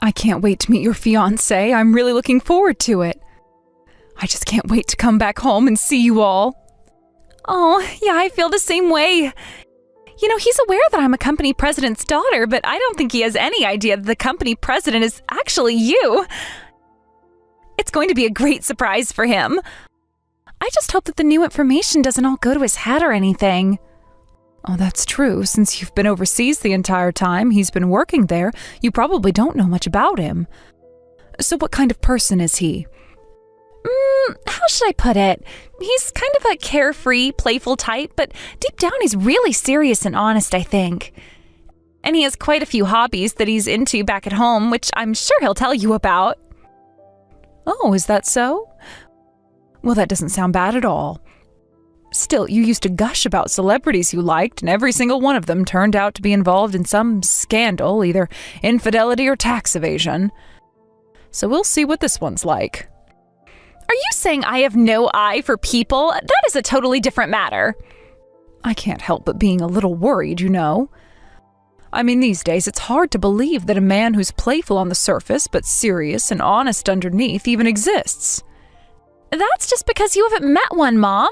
I can't wait to meet your fiancé. I'm really looking forward to it. I just can't wait to come back home and see you all. Oh, yeah, I feel the same way. You know, he's aware that I'm a company president's daughter, but I don't think he has any idea that the company president is actually you. It's going to be a great surprise for him. I just hope that the new information doesn't all go to his head or anything. Oh, that's true. Since you've been overseas the entire time he's been working there, you probably don't know much about him. So what kind of person is he? How should I put it? He's kind of a carefree, playful type, but deep down he's really serious and honest, I think. And he has quite a few hobbies that he's into back at home, which I'm sure he'll tell you about. Oh, is that so? Well, that doesn't sound bad at all. Still, you used to gush about celebrities you liked, and every single one of them turned out to be involved in some scandal, either infidelity or tax evasion. So we'll see what this one's like. Are you saying I have no eye for people? That is a totally different matter. I can't help but being a little worried, you know. I mean, these days it's hard to believe that a man who's playful on the surface but serious and honest underneath even exists. That's just because you haven't met one, Mom.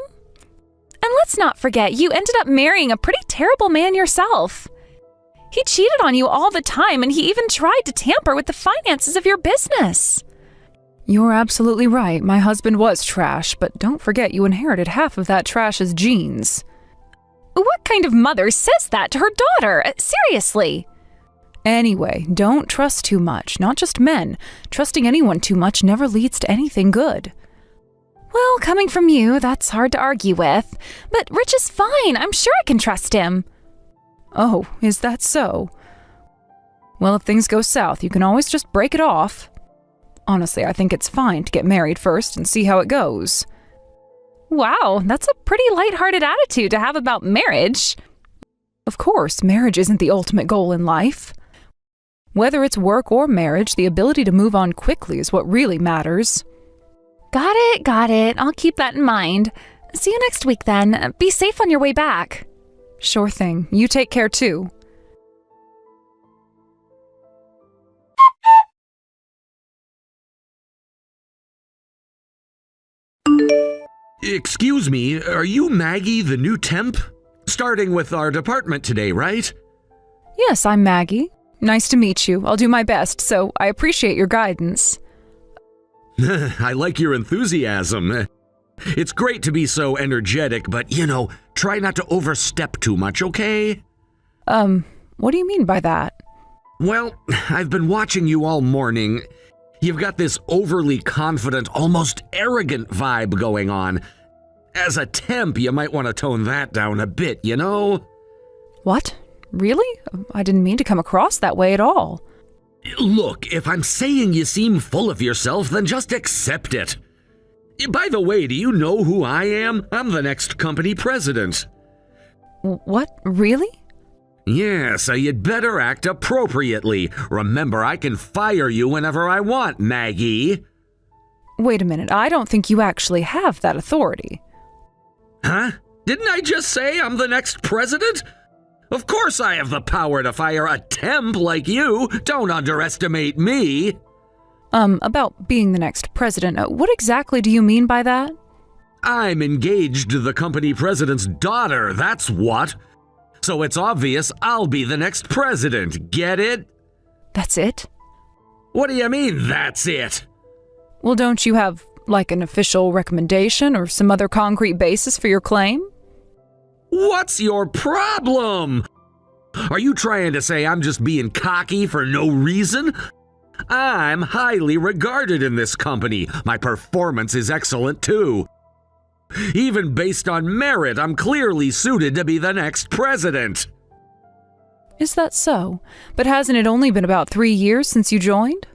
And let's not forget, you ended up marrying a pretty terrible man yourself. He cheated on you all the time, and he even tried to tamper with the finances of your business. You're absolutely right. My husband was trash, but don't forget you inherited half of that trash's genes. What kind of mother says that to her daughter? Seriously. Anyway, don't trust too much, not just men. Trusting anyone too much never leads to anything good. Well, coming from you, that's hard to argue with. But Rich is fine. I'm sure I can trust him. Oh, is that so? Well, if things go south, you can always just break it off. Honestly, I think it's fine to get married first and see how it goes. Wow, that's a pretty lighthearted attitude to have about marriage. Of course, marriage isn't the ultimate goal in life. Whether it's work or marriage, the ability to move on quickly is what really matters. Got it. I'll keep that in mind. See you next week then. Be safe on your way back. Sure thing. You take care too. Excuse me, are you Maggie, the new temp? Starting with our department today, right? Yes, I'm Maggie. Nice to meet you. I'll do my best, so I appreciate your guidance. I like your enthusiasm. It's great to be so energetic, but, try not to overstep too much, okay? What do you mean by that? Well, I've been watching you all morning. You've got this overly confident, almost arrogant vibe going on. As a temp, you might want to tone that down a bit, you know? What? Really? I didn't mean to come across that way at all. Look, if I'm saying you seem full of yourself, then just accept it. By the way, do you know who I am? I'm the next company president. What? Really? Yeah, so you'd better act appropriately. Remember, I can fire you whenever I want, Maggie. Wait a minute, I don't think you actually have that authority. Huh? Didn't I just say I'm the next president? Of course I have the power to fire a temp like you. Don't underestimate me. About being the next president, what exactly do you mean by that? I'm engaged to the company president's daughter, that's what. So it's obvious I'll be the next president, get it? That's it? What do you mean, that's it? Well, don't you have, an official recommendation or some other concrete basis for your claim? What's your problem? Are you trying to say I'm just being cocky for no reason? I'm highly regarded in this company. My performance is excellent too. Even based on merit, I'm clearly suited to be the next president. Is that so? But hasn't it only been about 3 years since you joined?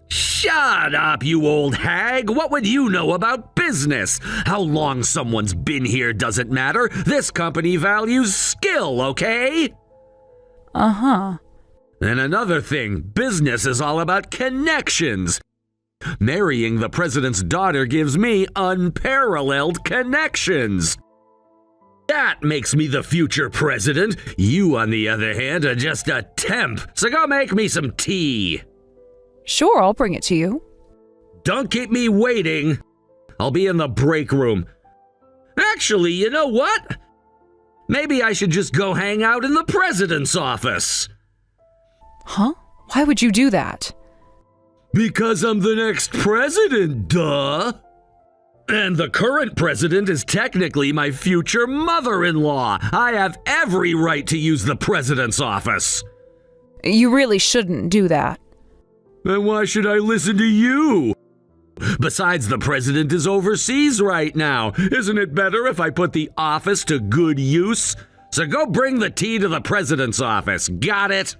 Shut up, you old hag! What would you know about business? How long someone's been here doesn't matter. This company values skill, okay? Uh-huh. And another thing, business is all about connections. Marrying the president's daughter gives me unparalleled connections. That makes me the future president. You, on the other hand, are just a temp, so go make me some tea. Sure, I'll bring it to you. Don't keep me waiting. I'll be in the break room. Actually, you know what? Maybe I should just go hang out in the president's office. Huh? Why would you do that? Because I'm the next president, duh. And the current president is technically my future mother-in-law. I have every right to use the president's office. You really shouldn't do that. Then why should I listen to you? Besides, the president is overseas right now. Isn't it better if I put the office to good use? So go bring the tea to the president's office. Got it?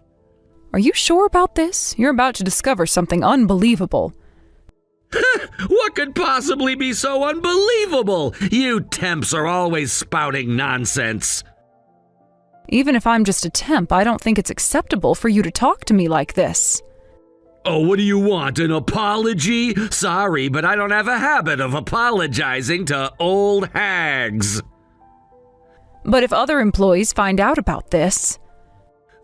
Are you sure about this? You're about to discover something unbelievable. What could possibly be so unbelievable? You temps are always spouting nonsense. Even if I'm just a temp, I don't think it's acceptable for you to talk to me like this. Oh, what do you want, an apology? Sorry, but I don't have a habit of apologizing to old hags. But if other employees find out about this...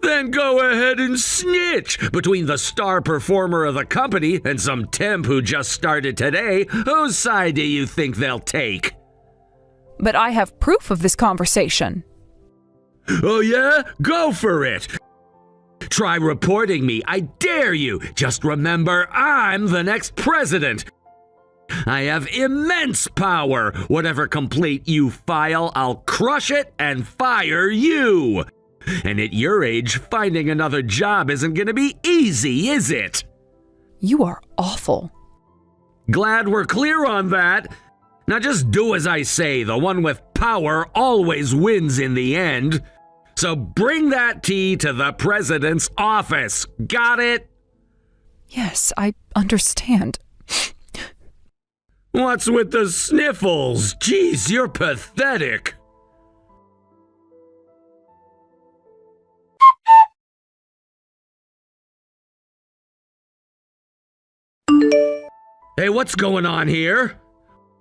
Then go ahead and snitch. Between the star performer of the company and some temp who just started today, whose side do you think they'll take? But I have proof of this conversation. Oh yeah? Go for it. Try reporting me. I dare you. Just remember, I'm the next president. I have immense power. Whatever complaint you file, I'll crush it and fire you. And at your age, finding another job isn't going to be easy, is it? You are awful. Glad we're clear on that. Now just do as I say. The one with power always wins in the end. So bring that tea to the president's office. Got it? Yes, I understand. What's with the sniffles? Jeez, you're pathetic. Hey, what's going on here?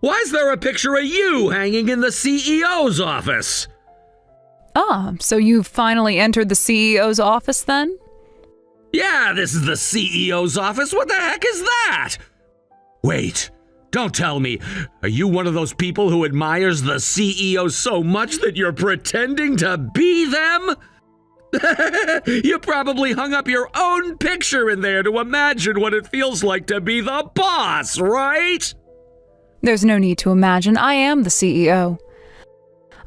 Why is there a picture of you hanging in the CEO's office? Ah, so you've finally entered the CEO's office then? Yeah, this is the CEO's office. What the heck is that? Wait, don't tell me. Are you one of those people who admires the CEO so much that you're pretending to be them? You probably hung up your own picture in there to imagine what it feels like to be the boss, right? There's no need to imagine. I am the CEO.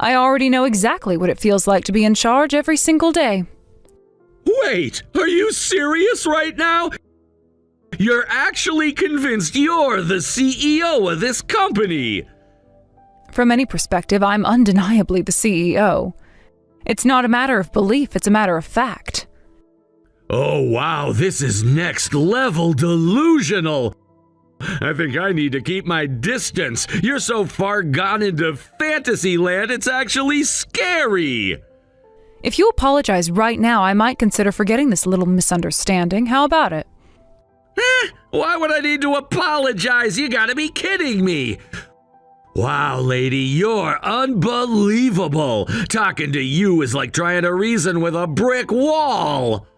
I already know exactly what it feels like to be in charge every single day. Wait, are you serious right now? You're actually convinced you're the CEO of this company? From any perspective, I'm undeniably the CEO. It's not a matter of belief, it's a matter of fact. Oh wow, this is next level delusional. I think I need to keep my distance. You're so far gone into fantasy land, it's actually scary. If you apologize right now, I might consider forgetting this little misunderstanding. How about it? Why would I need to apologize? You gotta be kidding me. Wow, lady, you're unbelievable. Talking to you is like trying to reason with a brick wall.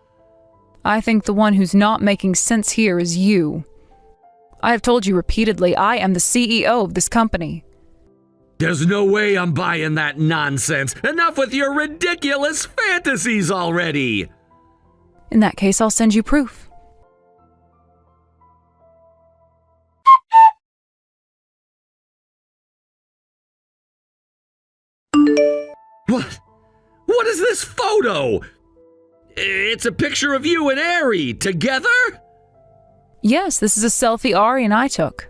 I think the one who's not making sense here is you. I have told you repeatedly, I am the CEO of this company. There's no way I'm buying that nonsense. Enough with your ridiculous fantasies already. In that case, I'll send you proof. What? What is this photo? It's a picture of you and Ari together? Yes, this is a selfie Ari and I took.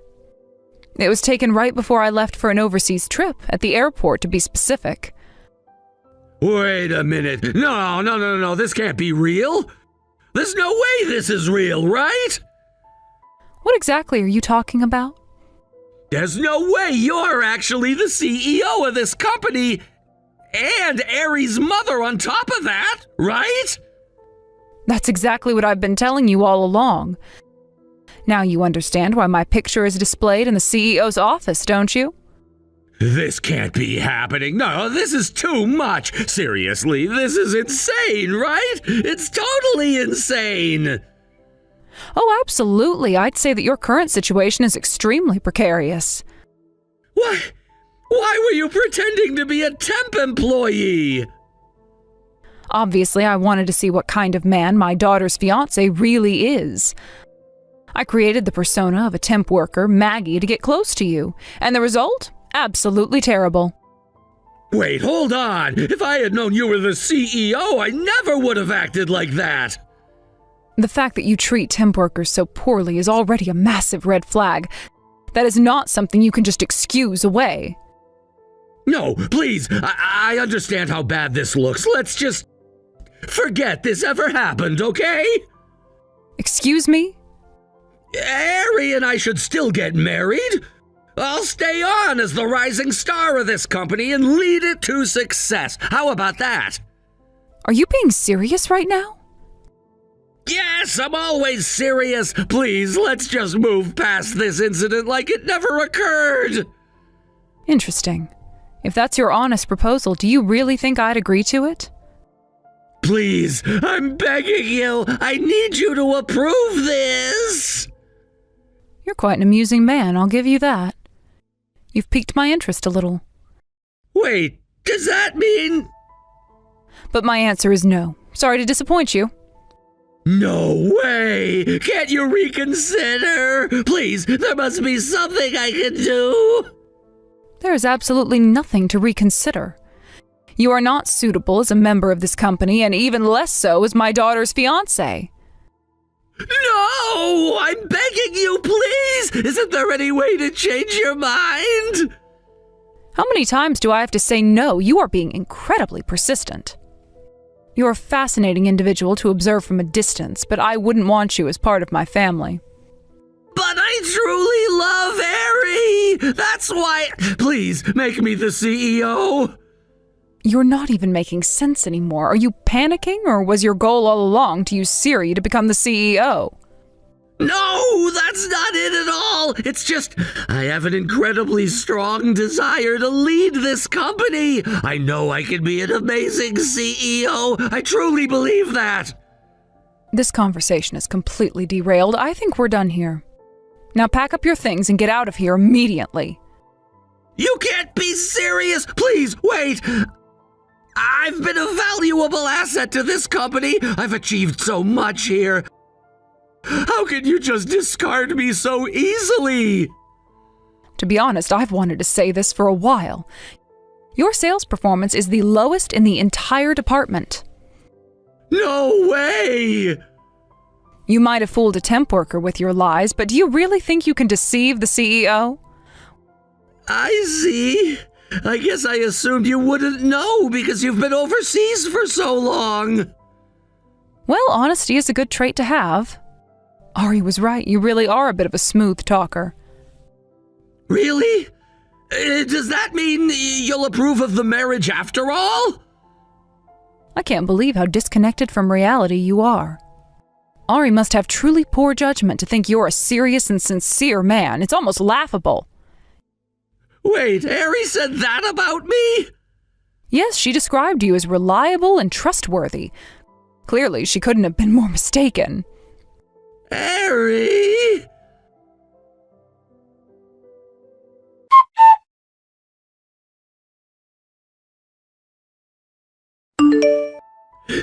It was taken right before I left for an overseas trip, at the airport to be specific. Wait a minute. No, this can't be real. There's no way this is real, right? What exactly are you talking about? There's no way you're actually the CEO of this company and Ari's mother on top of that, right? That's exactly what I've been telling you all along. Now you understand why my picture is displayed in the CEO's office, don't you? This can't be happening. No, this is too much. Seriously, this is insane, right? It's totally insane. Oh, absolutely. I'd say that your current situation is extremely precarious. Why were you pretending to be a temp employee? Obviously, I wanted to see what kind of man my daughter's fiancé really is. I created the persona of a temp worker, Maggie, to get close to you, and the result? Absolutely terrible. Wait, hold on! If I had known you were the CEO, I never would have acted like that! The fact that you treat temp workers so poorly is already a massive red flag. That is not something you can just excuse away. No, please, I understand how bad this looks. Let's just forget this ever happened, okay? Excuse me? Harry and I should still get married. I'll stay on as the rising star of this company and lead it to success. How about that? Are you being serious right now? Yes, I'm always serious. Please, let's just move past this incident like it never occurred. Interesting. If that's your honest proposal, do you really think I'd agree to it? Please, I'm begging you. I need you to approve this. You're quite an amusing man, I'll give you that. You've piqued my interest a little. Wait, does that mean... But my answer is no. Sorry to disappoint you. No way! Can't you reconsider? Please, there must be something I can do. There is absolutely nothing to reconsider. You are not suitable as a member of this company, and even less so as my daughter's fiancé. No! I'm begging you, please! Isn't there any way to change your mind? How many times do I have to say no? You are being incredibly persistent. You're a fascinating individual to observe from a distance, but I wouldn't want you as part of my family. But I truly love Harry! That's why... Please, make me the CEO! You're not even making sense anymore. Are you panicking, or was your goal all along to use Siri to become the CEO? No, that's not it at all. It's just, I have an incredibly strong desire to lead this company. I know I can be an amazing CEO. I truly believe that. This conversation is completely derailed. I think we're done here. Now pack up your things and get out of here immediately. You can't be serious. Please, wait. I've been a valuable asset to this company. I've achieved so much here. How can you just discard me so easily? To be honest, I've wanted to say this for a while. Your sales performance is the lowest in the entire department. No way! You might have fooled a temp worker with your lies, but do you really think you can deceive the CEO? I see. I guess I assumed you wouldn't know because you've been overseas for so long. Well, honesty is a good trait to have. Ari was right, you really are a bit of a smooth talker. Really? Does that mean you'll approve of the marriage after all? I can't believe how disconnected from reality you are. Ari must have truly poor judgment to think you're a serious and sincere man. It's almost laughable. Wait, Harry said that about me? Yes, she described you as reliable and trustworthy. Clearly, she couldn't have been more mistaken. Harry!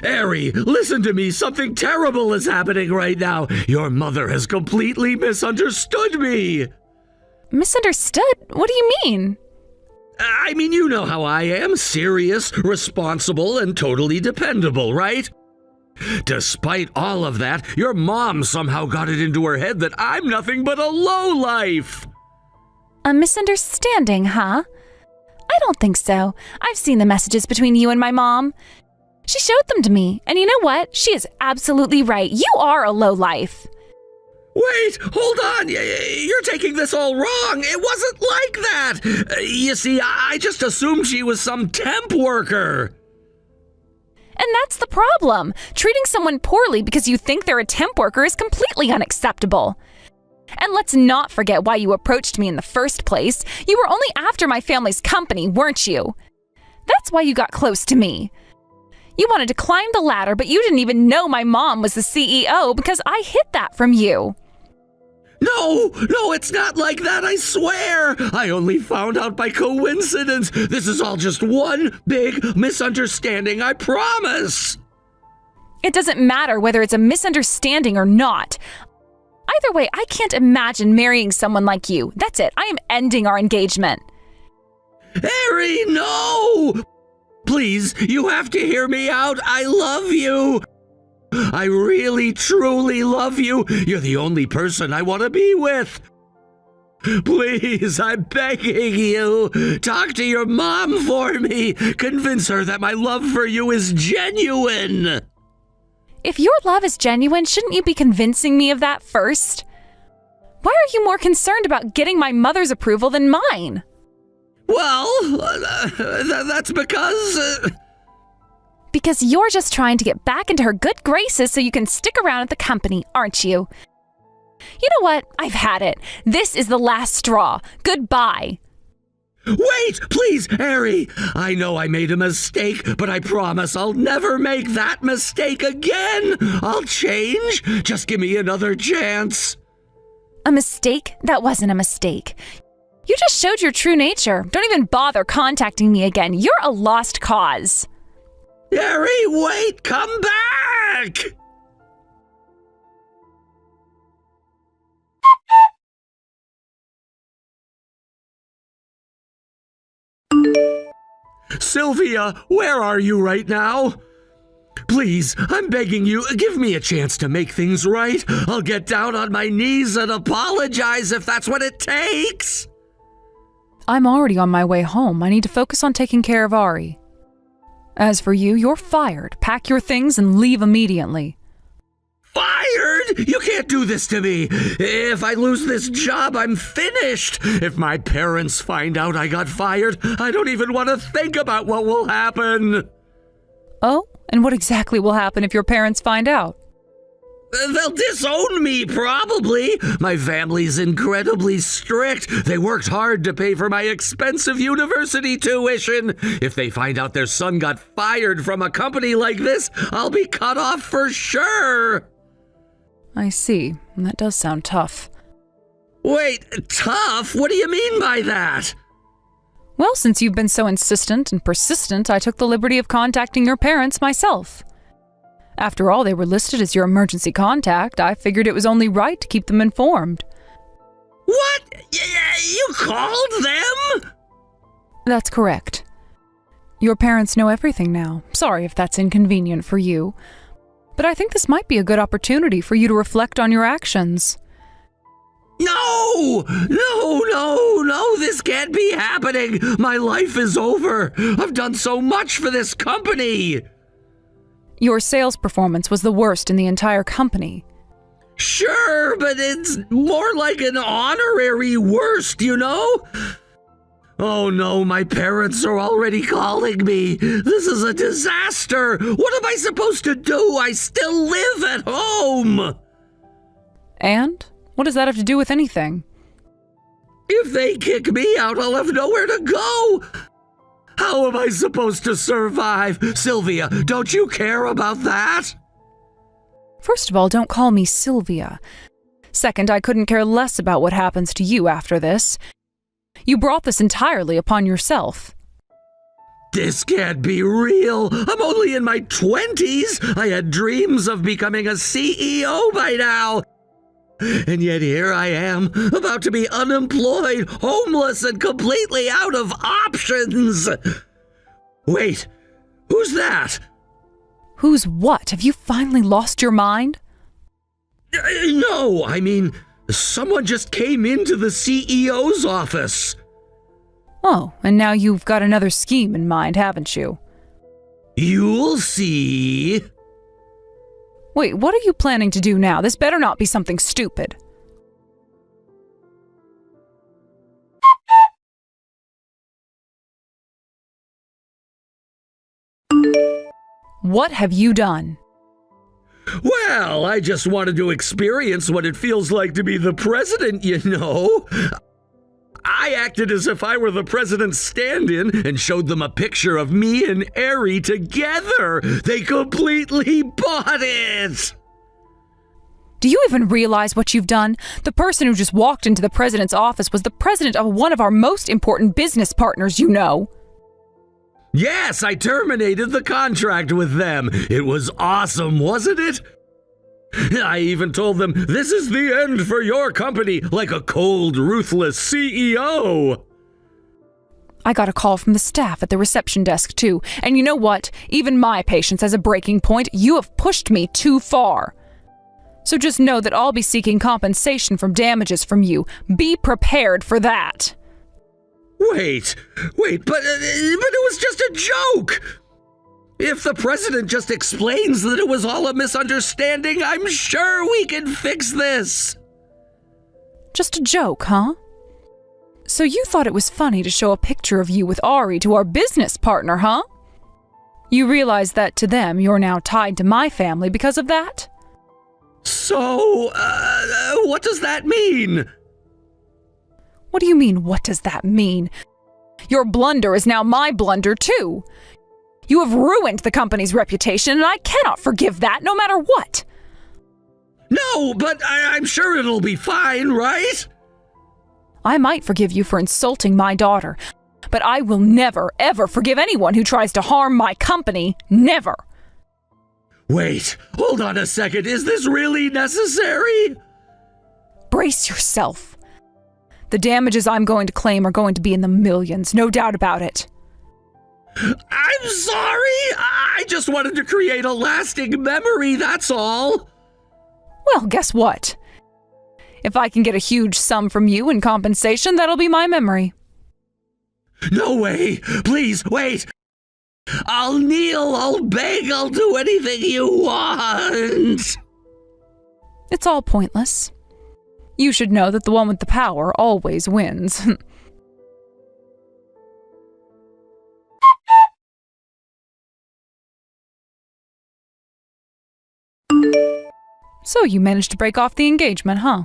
Harry, listen to me. Something terrible is happening right now. Your mother has completely misunderstood me. Misunderstood? What do you mean? I mean, you know how I am. Serious, responsible, and totally dependable, right? Despite all of that, your mom somehow got it into her head that I'm nothing but a lowlife. A misunderstanding, huh? I don't think so. I've seen the messages between you and my mom. She showed them to me, and you know what? She is absolutely right. You are a lowlife. Wait, hold on. You're taking this all wrong. It wasn't like that. You see, I just assumed she was some temp worker. And that's the problem. Treating someone poorly because you think they're a temp worker is completely unacceptable. And let's not forget why you approached me in the first place. You were only after my family's company, weren't you? That's why you got close to me. You wanted to climb the ladder, but you didn't even know my mom was the CEO because I hid that from you. No, it's not like that, I swear. I only found out by coincidence. This is all just one big misunderstanding, I promise. It doesn't matter whether it's a misunderstanding or not. Either way, I can't imagine marrying someone like you. That's it. I am ending our engagement. Harry, no! Please, you have to hear me out. I love you. I really, truly love you. You're the only person I want to be with. Please, I'm begging you. Talk to your mom for me. Convince her that my love for you is genuine. If your love is genuine, shouldn't you be convincing me of that first? Why are you more concerned about getting my mother's approval than mine? Well, that's because... Because you're just trying to get back into her good graces so you can stick around at the company, aren't you? You know what? I've had it. This is the last straw. Goodbye. Wait, please, Harry. I know I made a mistake, but I promise I'll never make that mistake again. I'll change. Just give me another chance. A mistake? That wasn't a mistake. You just showed your true nature. Don't even bother contacting me again. You're a lost cause. Harry, wait! Come back! Sylvia, where are you right now? Please, I'm begging you, give me a chance to make things right. I'll get down on my knees and apologize if that's what it takes. I'm already on my way home. I need to focus on taking care of Ari. As for you, you're fired. Pack your things and leave immediately. Fired? You can't do this to me. If I lose this job, I'm finished. If my parents find out I got fired, I don't even want to think about what will happen. Oh? And what exactly will happen if your parents find out? They'll disown me, probably. My family's incredibly strict. They worked hard to pay for my expensive university tuition. If they find out their son got fired from a company like this, I'll be cut off for sure. I see. That does sound tough. Wait, tough? What do you mean by that? Well, since you've been so insistent and persistent, I took the liberty of contacting your parents myself. After all, they were listed as your emergency contact. I figured it was only right to keep them informed. What? You called them? That's correct. Your parents know everything now. Sorry if that's inconvenient for you. But I think this might be a good opportunity for you to reflect on your actions. No, this can't be happening. My life is over. I've done so much for this company. Your sales performance was the worst in the entire company. Sure, but it's more like an honorary worst, you know? Oh no, my parents are already calling me. This is a disaster. What am I supposed to do? I still live at home. And? What does that have to do with anything? If they kick me out, I'll have nowhere to go. How am I supposed to survive? Sylvia, don't you care about that? First of all, don't call me Sylvia. Second, I couldn't care less about what happens to you after this. You brought this entirely upon yourself. This can't be real. I'm only in my 20s. I had dreams of becoming a CEO by now. And yet here I am, about to be unemployed, homeless, and completely out of options. Wait, who's that? Who's what? Have you finally lost your mind? No, I mean, someone just came into the CEO's office. Oh, and now you've got another scheme in mind, haven't you? You'll see. Wait, what are you planning to do now? This better not be something stupid. What have you done? Well, I just wanted to experience what it feels like to be the president, you know. I acted as if I were the president's stand-in and showed them a picture of me and Ari together. They completely bought it. Do you even realize what you've done? The person who just walked into the president's office was the president of one of our most important business partners, you know. Yes, I terminated the contract with them. It was awesome, wasn't it? I even told them, this is the end for your company, like a cold, ruthless CEO. I got a call from the staff at the reception desk, too. And you know what? Even my patience has a breaking point. You have pushed me too far. So just know that I'll be seeking compensation from damages from you. Be prepared for that. Wait, but it was just a joke. If the president just explains that it was all a misunderstanding, I'm sure we can fix this. Just a joke, huh? So you thought it was funny to show a picture of you with Ari to our business partner, huh? You realize that to them you're now tied to my family because of that? So, what does that mean? What do you mean, what does that mean? Your blunder is now my blunder, too. You have ruined the company's reputation, and I cannot forgive that, no matter what. No, but I'm sure it'll be fine, right? I might forgive you for insulting my daughter, but I will never, ever forgive anyone who tries to harm my company. Never. Wait, hold on a second. Is this really necessary? Brace yourself. The damages I'm going to claim are going to be in the millions, no doubt about it. I'm sorry. I just wanted to create a lasting memory, that's all. Well, guess what? If I can get a huge sum from you in compensation, that'll be my memory. No way. Please, wait. I'll kneel, I'll beg, I'll do anything you want. It's all pointless. You should know that the one with the power always wins. So you managed to break off the engagement, huh?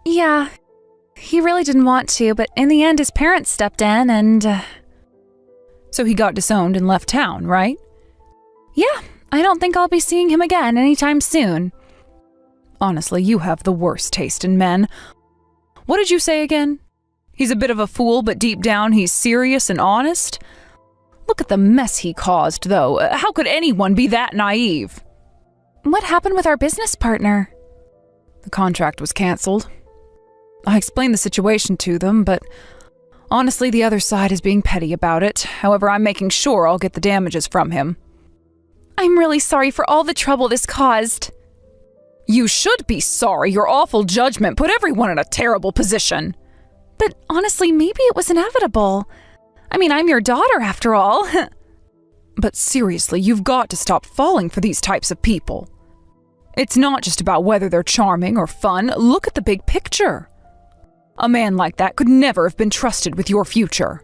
Yeah, he really didn't want to, but in the end his parents stepped in and... So he got disowned and left town, right? Yeah, I don't think I'll be seeing him again anytime soon. Honestly, you have the worst taste in men. What did you say again? He's a bit of a fool, but deep down he's serious and honest? Look at the mess he caused, though. How could anyone be that naive? What happened with our business partner? The contract was canceled. I explained the situation to them, but honestly, the other side is being petty about it. However, I'm making sure I'll get the damages from him. I'm really sorry for all the trouble this caused. You should be sorry. Your awful judgment put everyone in a terrible position. But honestly, maybe it was inevitable. I mean, I'm your daughter after all. But seriously, you've got to stop falling for these types of people. It's not just about whether they're charming or fun. Look at the big picture. A man like that could never have been trusted with your future.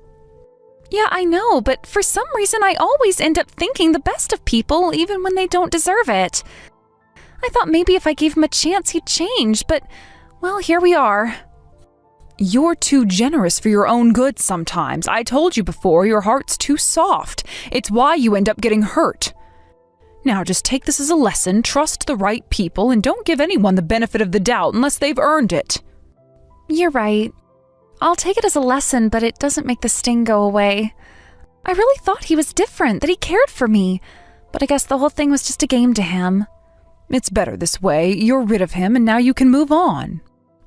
Yeah, I know, but for some reason I always end up thinking the best of people even when they don't deserve it. I thought maybe if I gave him a chance he'd change, but, well, here we are. You're too generous for your own good sometimes. I told you before, your heart's too soft. It's why you end up getting hurt. Now just take this as a lesson, trust the right people, and don't give anyone the benefit of the doubt unless they've earned it. You're right. I'll take it as a lesson, but it doesn't make the sting go away. I really thought he was different, that he cared for me, but I guess the whole thing was just a game to him. It's better this way. You're rid of him, and now you can move on.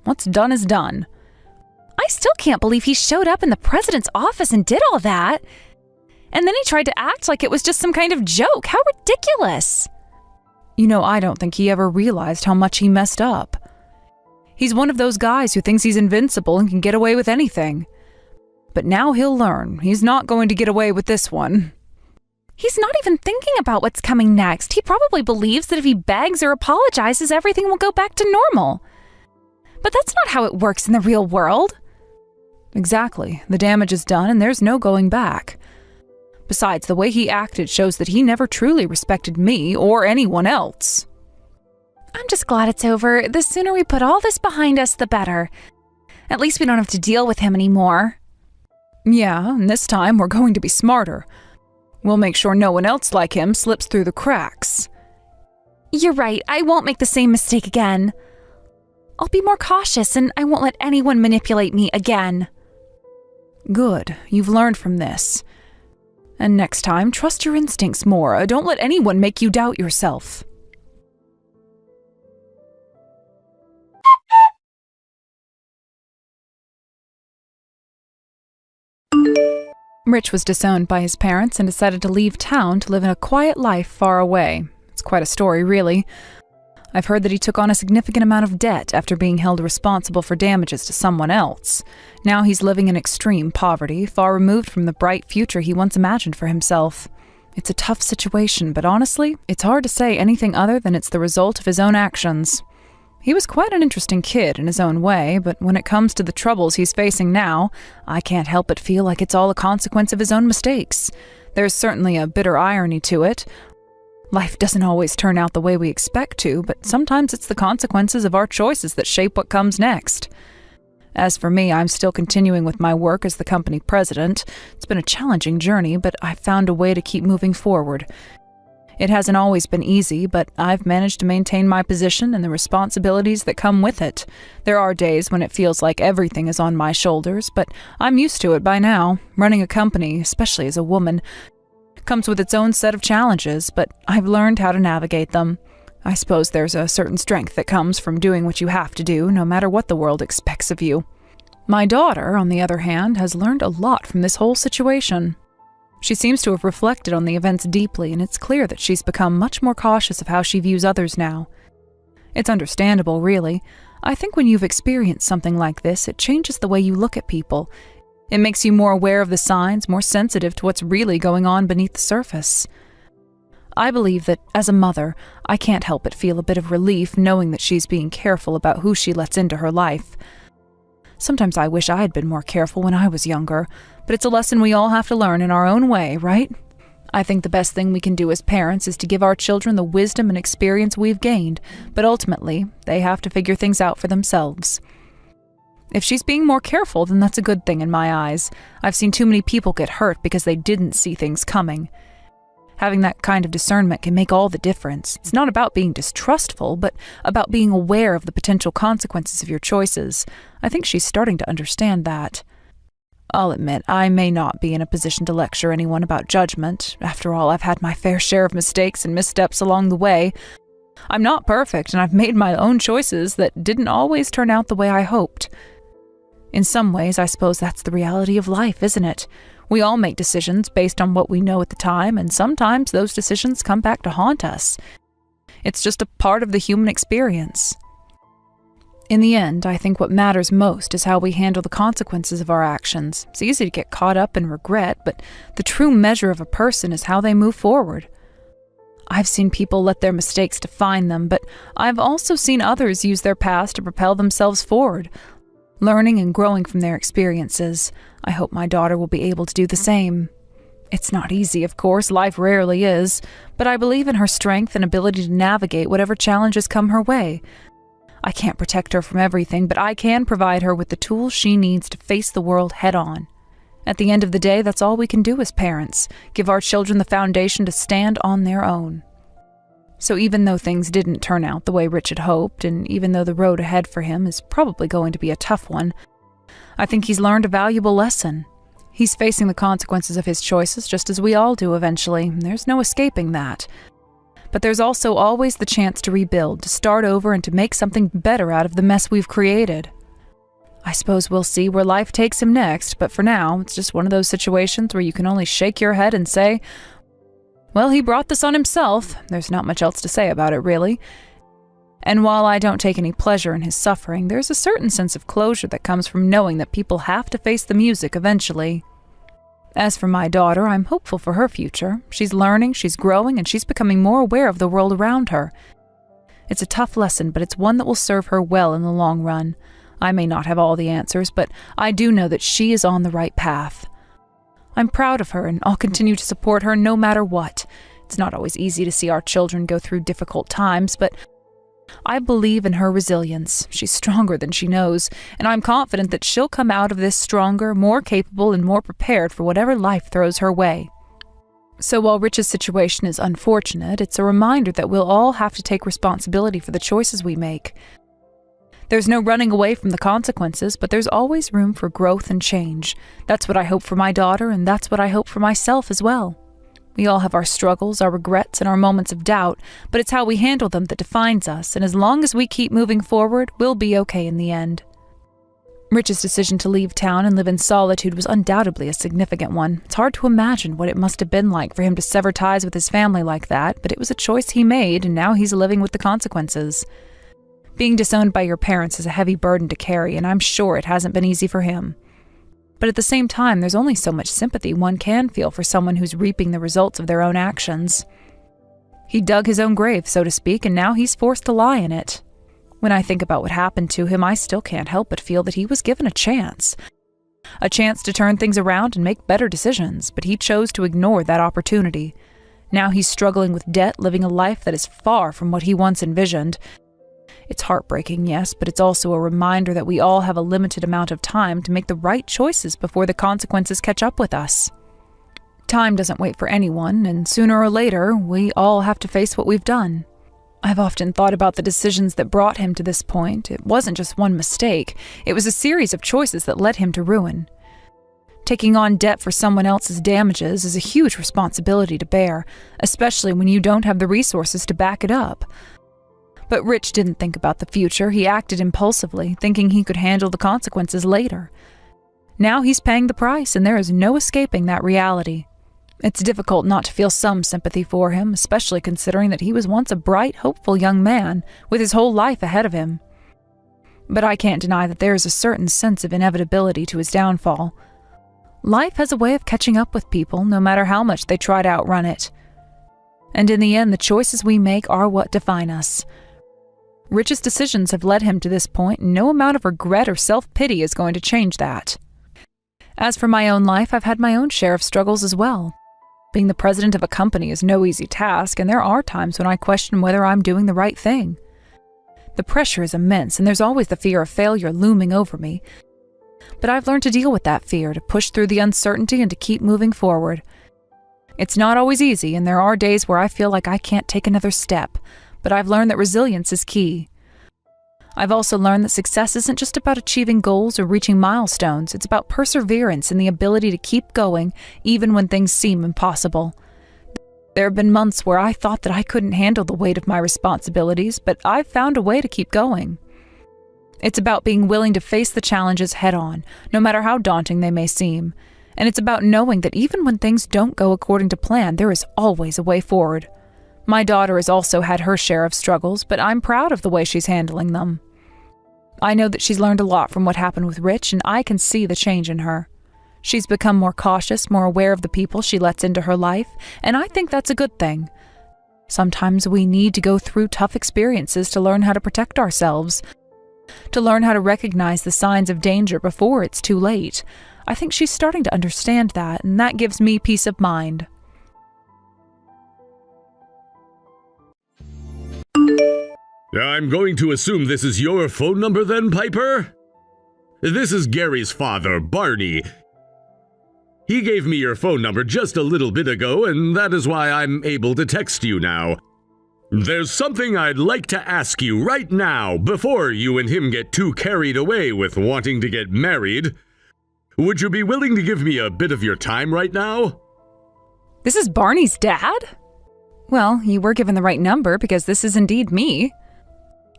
What's done is done. I still can't believe he showed up in the president's office and did all that. And then he tried to act like it was just some kind of joke. How ridiculous! You know, I don't think he ever realized how much he messed up. He's one of those guys who thinks he's invincible and can get away with anything. But now he'll learn. He's not going to get away with this one. He's not even thinking about what's coming next. He probably believes that if he begs or apologizes, everything will go back to normal. But that's not how it works in the real world. Exactly. The damage is done and there's no going back. Besides, the way he acted shows that he never truly respected me or anyone else. I'm just glad it's over. The sooner we put all this behind us, the better. At least we don't have to deal with him anymore. Yeah, and this time we're going to be smarter. We'll make sure no one else like him slips through the cracks. You're right, I won't make the same mistake again. I'll be more cautious and I won't let anyone manipulate me again. Good, you've learned from this. And next time, trust your instincts more. Don't let anyone make you doubt yourself. Rich was disowned by his parents and decided to leave town to live in a quiet life far away. It's quite a story, really. I've heard that he took on a significant amount of debt after being held responsible for damages to someone else. Now he's living in extreme poverty, far removed from the bright future he once imagined for himself. It's a tough situation, but honestly, it's hard to say anything other than it's the result of his own actions. He was quite an interesting kid in his own way, but when it comes to the troubles he's facing now, I can't help but feel like it's all a consequence of his own mistakes. There's certainly a bitter irony to it. Life doesn't always turn out the way we expect to, but sometimes it's the consequences of our choices that shape what comes next. As for me, I'm still continuing with my work as the company president. It's been a challenging journey, but I've found a way to keep moving forward. It hasn't always been easy, but I've managed to maintain my position and the responsibilities that come with it. There are days when it feels like everything is on my shoulders, but I'm used to it by now. Running a company, especially as a woman, comes with its own set of challenges, but I've learned how to navigate them. I suppose there's a certain strength that comes from doing what you have to do, no matter what the world expects of you. My daughter, on the other hand, has learned a lot from this whole situation. She seems to have reflected on the events deeply, and it's clear that she's become much more cautious of how she views others now. It's understandable, really. I think when you've experienced something like this, it changes the way you look at people. It makes you more aware of the signs, more sensitive to what's really going on beneath the surface. I believe that, as a mother, I can't help but feel a bit of relief knowing that she's being careful about who she lets into her life. Sometimes I wish I had been more careful when I was younger, but it's a lesson we all have to learn in our own way, right? I think the best thing we can do as parents is to give our children the wisdom and experience we've gained, but ultimately, they have to figure things out for themselves. If she's being more careful, then that's a good thing in my eyes. I've seen too many people get hurt because they didn't see things coming. Having that kind of discernment can make all the difference. It's not about being distrustful, but about being aware of the potential consequences of your choices. I think she's starting to understand that. I'll admit, I may not be in a position to lecture anyone about judgment. After all, I've had my fair share of mistakes and missteps along the way. I'm not perfect, and I've made my own choices that didn't always turn out the way I hoped. In some ways, I suppose that's the reality of life, isn't it? We all make decisions based on what we know at the time, and sometimes those decisions come back to haunt us. It's just a part of the human experience. In the end, I think what matters most is how we handle the consequences of our actions. It's easy to get caught up in regret, but the true measure of a person is how they move forward. I've seen people let their mistakes define them, but I've also seen others use their past to propel themselves forward, learning and growing from their experiences. I hope my daughter will be able to do the same. It's not easy, of course, life rarely is, but I believe in her strength and ability to navigate whatever challenges come her way. I can't protect her from everything, but I can provide her with the tools she needs to face the world head-on. At the end of the day, that's all we can do as parents, give our children the foundation to stand on their own. So even though things didn't turn out the way Rich had hoped, and even though the road ahead for him is probably going to be a tough one, I think he's learned a valuable lesson. He's facing the consequences of his choices just as we all do eventually. There's no escaping that. But there's also always the chance to rebuild, to start over, and to make something better out of the mess we've created. I suppose we'll see where life takes him next, but for now, it's just one of those situations where you can only shake your head and say, well, he brought this on himself. There's not much else to say about it, really. And while I don't take any pleasure in his suffering, there's a certain sense of closure that comes from knowing that people have to face the music eventually. As for my daughter, I'm hopeful for her future. She's learning, she's growing, and she's becoming more aware of the world around her. It's a tough lesson, but it's one that will serve her well in the long run. I may not have all the answers, but I do know that she is on the right path. I'm proud of her, and I'll continue to support her no matter what. It's not always easy to see our children go through difficult times, but I believe in her resilience. She's stronger than she knows, and I'm confident that she'll come out of this stronger, more capable, and more prepared for whatever life throws her way. So while Rich's situation is unfortunate, it's a reminder that we'll all have to take responsibility for the choices we make. There's no running away from the consequences, but there's always room for growth and change. That's what I hope for my daughter, and that's what I hope for myself as well. We all have our struggles, our regrets, and our moments of doubt, but it's how we handle them that defines us, and as long as we keep moving forward, we'll be okay in the end. Rich's decision to leave town and live in solitude was undoubtedly a significant one. It's hard to imagine what it must have been like for him to sever ties with his family like that, but it was a choice he made, and now he's living with the consequences. Being disowned by your parents is a heavy burden to carry, and I'm sure it hasn't been easy for him. But at the same time, there's only so much sympathy one can feel for someone who's reaping the results of their own actions. He dug his own grave, so to speak, and now he's forced to lie in it. When I think about what happened to him, I still can't help but feel that he was given a chance. A chance to turn things around and make better decisions, but he chose to ignore that opportunity. Now he's struggling with debt, living a life that is far from what he once envisioned. It's heartbreaking, yes, but it's also a reminder that we all have a limited amount of time to make the right choices before the consequences catch up with us. Time doesn't wait for anyone, and sooner or later, we all have to face what we've done. I've often thought about the decisions that brought him to this point. It wasn't just one mistake. It was a series of choices that led him to ruin. Taking on debt for someone else's damages is a huge responsibility to bear, especially when you don't have the resources to back it up. But Rich didn't think about the future. He acted impulsively, thinking he could handle the consequences later. Now he's paying the price, and there is no escaping that reality. It's difficult not to feel some sympathy for him, especially considering that he was once a bright, hopeful young man, with his whole life ahead of him. But I can't deny that there is a certain sense of inevitability to his downfall. Life has a way of catching up with people, no matter how much they try to outrun it. And in the end, the choices we make are what define us. Rich's decisions have led him to this point, and no amount of regret or self-pity is going to change that. As for my own life, I've had my own share of struggles as well. Being the president of a company is no easy task, and there are times when I question whether I'm doing the right thing. The pressure is immense, and there's always the fear of failure looming over me. But I've learned to deal with that fear, to push through the uncertainty and to keep moving forward. It's not always easy, and there are days where I feel like I can't take another step, but I've learned that resilience is key. I've also learned that success isn't just about achieving goals or reaching milestones. It's about perseverance and the ability to keep going even when things seem impossible. There have been months where I thought that I couldn't handle the weight of my responsibilities, but I've found a way to keep going. It's about being willing to face the challenges head-on, no matter how daunting they may seem. And it's about knowing that even when things don't go according to plan, there is always a way forward. My daughter has also had her share of struggles, but I'm proud of the way she's handling them. I know that she's learned a lot from what happened with Rich, and I can see the change in her. She's become more cautious, more aware of the people she lets into her life, and I think that's a good thing. Sometimes we need to go through tough experiences to learn how to protect ourselves, to learn how to recognize the signs of danger before it's too late. I think she's starting to understand that, and that gives me peace of mind. I'm going to assume this is your phone number then, Piper? This is Gary's father, Barney. He gave me your phone number just a little bit ago, and that is why I'm able to text you now. There's something I'd like to ask you right now, before you and him get too carried away with wanting to get married. Would you be willing to give me a bit of your time right now? This is Barney's dad? Well, you were given the right number because this is indeed me.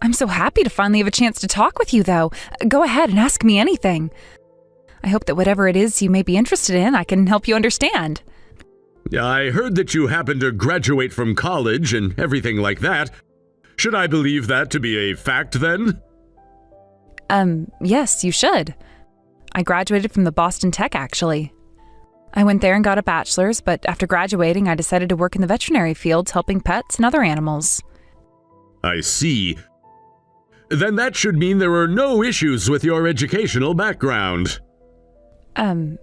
I'm so happy to finally have a chance to talk with you, though. Go ahead and ask me anything. I hope that whatever it is you may be interested in, I can help you understand. I heard that you happened to graduate from college and everything like that. Should I believe that to be a fact, then? Yes, you should. I graduated from the Boston Tech, actually. I went there and got a bachelor's, but after graduating, I decided to work in the veterinary fields helping pets and other animals. I see. Then that should mean there are no issues with your educational background. I'm